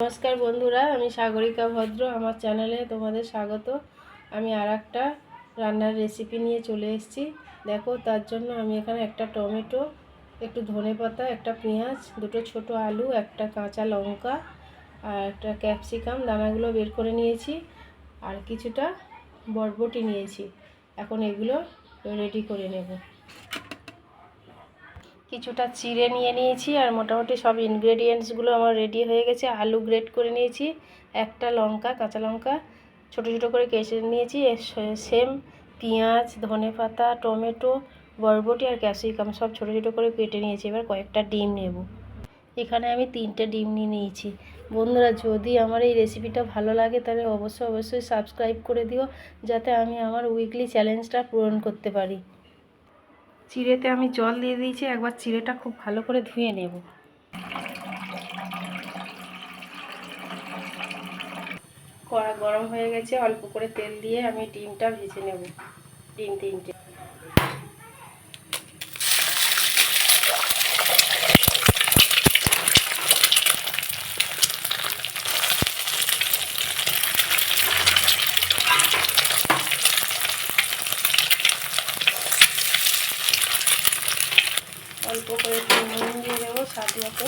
নমস্কার বন্ধুরা, আমি সাগরিকা ভদ্র। আমার চ্যানেলে তোমাদের স্বাগত। আমি আর একটা রান্নার রেসিপি নিয়ে চলে এসেছি। দেখো, তার জন্য আমি এখানে একটা টমেটো, একটু ধনেপাতা, একটা পেঁয়াজ, দুটো ছোট আলু, একটা কাঁচা লঙ্কা আর একটা ক্যাপসিকাম দানাগুলো বের করে নিয়েছি, আর কিছুটা বরবটি নিয়েছি। এখন এগুলো রেডি করে নেব। কিছুটা চিড়ে নিয়েছি, আর মোটামুটি সব ইনগ্রেডিয়েন্টসগুলো আমার রেডি হয়ে গেছে। আলু গ্রেট করে নিয়েছি, একটা লঙ্কা, কাঁচা লঙ্কা ছোটো ছোটো করে কেটে নিয়েছি, সেম পেঁয়াজ, ধনেপাতা, টমেটো, বরবটি আর ক্যাপসিকাম সব ছোটো ছোটো করে কেটে নিয়েছি। এবার কয়েকটা ডিম নেব। এখানে আমি 3টে ডিম নিয়েছি। বন্ধুরা, যদি আমার এই রেসিপিটা ভালো লাগে তাহলে অবশ্যই সাবস্ক্রাইব করে দিও, যাতে আমি আমার উইকলি চ্যালেঞ্জটা পূরণ করতে পারি। চিড়েতে আমি জল দিয়ে দিয়েছি, একবার চিড়েটা খুব ভালো করে ধুয়ে নেব। কড়া গরম হয়ে গেছে, অল্প করে তেল দিয়ে আমি ডিমটা ভেজে নেব। ডিম 3টে। অল্প করে নুন দিয়ে দেবো স্বাদ মতো।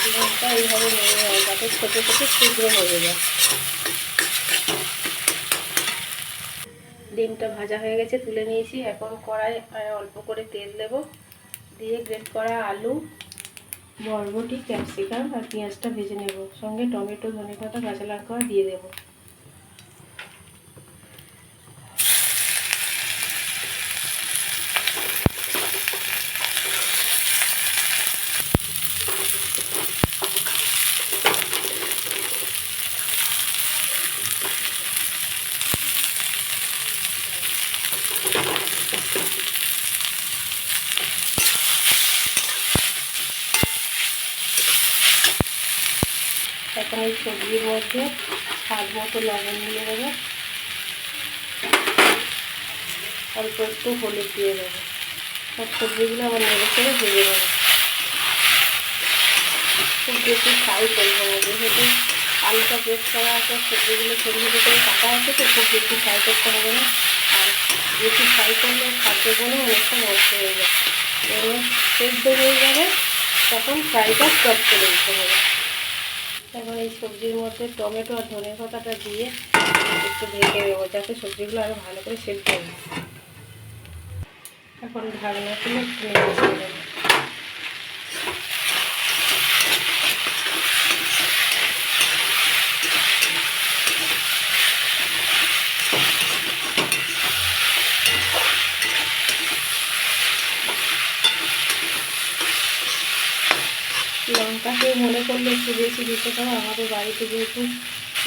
ডিমটা এইভাবে নেড়ে নেবো যাতে ছোটো ছোটো ছিদ্র হয়ে যায়। ডিমটা ভাজা হয়ে গেছে, তুলে নিয়েছি। এখন কড়াই অল্প করে তেল দেব, দিয়ে গ্রেট করা আলু, বরবটি, ক্যাপসিকাম আর পেঁয়াজটা ভেজে নেব। সঙ্গে টমেটো, ধনেপাতা, কাঁচা লঙ্কা দিয়ে দেবো। এখন এই সবজির মধ্যে স্বাদ মতো লবণ দিয়ে দেবো, অল্প একটু হলুদ দিয়ে দেবো। সব সবজিগুলো আবার নেড়ে চেড়ে ভেজে নেবো। খুব বেশি ফ্রাই করবো না, যেহেতু আলুটা পেস্ট করা আছে, সবজিগুলো ছোটো ছোটো করে কাটা আছে, তো খুব বেশি ফ্রাই করতে হবে না। আর বেশি ফ্রাই করলে খাদ্যগুলো অনেকটা নষ্ট হয়ে যায়, এবার সেদ্ধ হয়ে যাবে, তখন ফ্রাইটা স্টপ করে দিতে হবে। এখন এই সবজির মধ্যে টমেটো আর ধনেপাতাটা দিয়ে একটু ঢেকে দেবো, যাতে সবজিগুলো আরও ভালো করে সেদ্ধ হবে। এখন ঢাকনা তুলে বসিয়ে দেবো। লঙ্কাকে মনে করলে একটু বেশি দিতে পারো, আমাদের বাড়িতে যেহেতু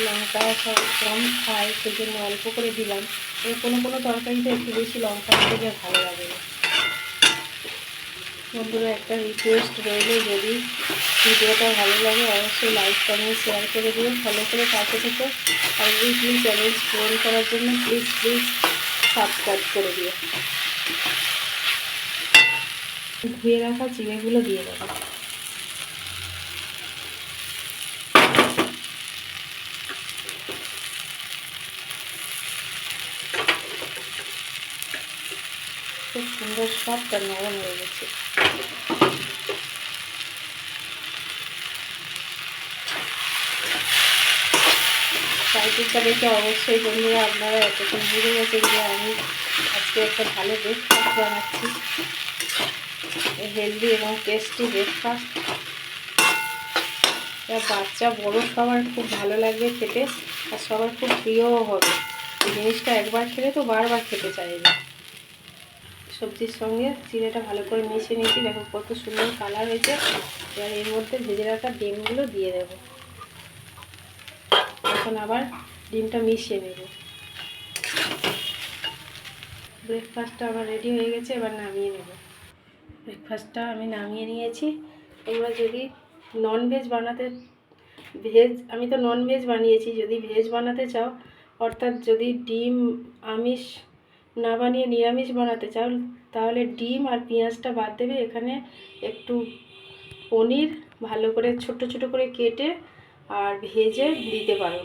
লঙ্কা সব কম খায়, সেই জন্য অল্প করে দিলাম। কোনো তরকারিতে একটু বেশি লঙ্কা দিতে ভালো লাগে না। বন্ধুরা, একটা রিকোয়েস্ট রইল, যদি ভিডিওটা ভালো লাগে অবশ্যই লাইক, কমেন্ট, শেয়ার করে দিও, ফলো করে পাশে থেকে। আর উইকলি চ্যালেঞ্জ পূরণ করার জন্য প্লিজ সাবস্ক্রাইব করে দিও। ধুয়ে রাখা চিড়েগুলো দিয়ে দেবো। খুব সুন্দর সফট আর নরম হয়ে গেছে। টাইটেলটা দেখে অবশ্যই বন্ধুরা আপনারা এতক্ষণ বুঝে গেছেন যে আমি আজকে একটা ভালো ব্রেকফাস্ট বানাচ্ছি, হেলদি এবং টেস্টি ব্রেকফাস্ট। বাচ্চা বড় সবার খুব ভালো লাগবে খেতে, আর সবার খুব প্রিয়ও হবে। এই জিনিসটা একবার খেলে তো বারবার খেতে চাইবে। সবজির সঙ্গে চিড়েটা ভালো করে মিশিয়ে নিয়েছি, দেখো কত সুন্দর কালার হয়েছে। এবার এর মধ্যে ভেজে রাখা ডিমগুলো দিয়ে দেবো। এখন আবার ডিমটা মিশিয়ে নেব। ব্রেকফাস্টটা আবার রেডি হয়ে গেছে, এবার নামিয়ে নেব। ব্রেকফাস্টটা আমি নামিয়ে নিয়েছি। তোমরা যদি ননভেজ বানাতে, আমি তো ননভেজ বানিয়েছি, যদি ভেজ বানাতে চাও, অর্থাৎ যদি ডিম আমিষ না বানিয়ে নিরামিষ বানাতে চাও, তাহলে ডিম আর পেঁয়াজটা বাদ দেবে। এখানে একটু পনির ভালো করে ছোট ছোট করে কেটে আর ভেজে দিতে পারো।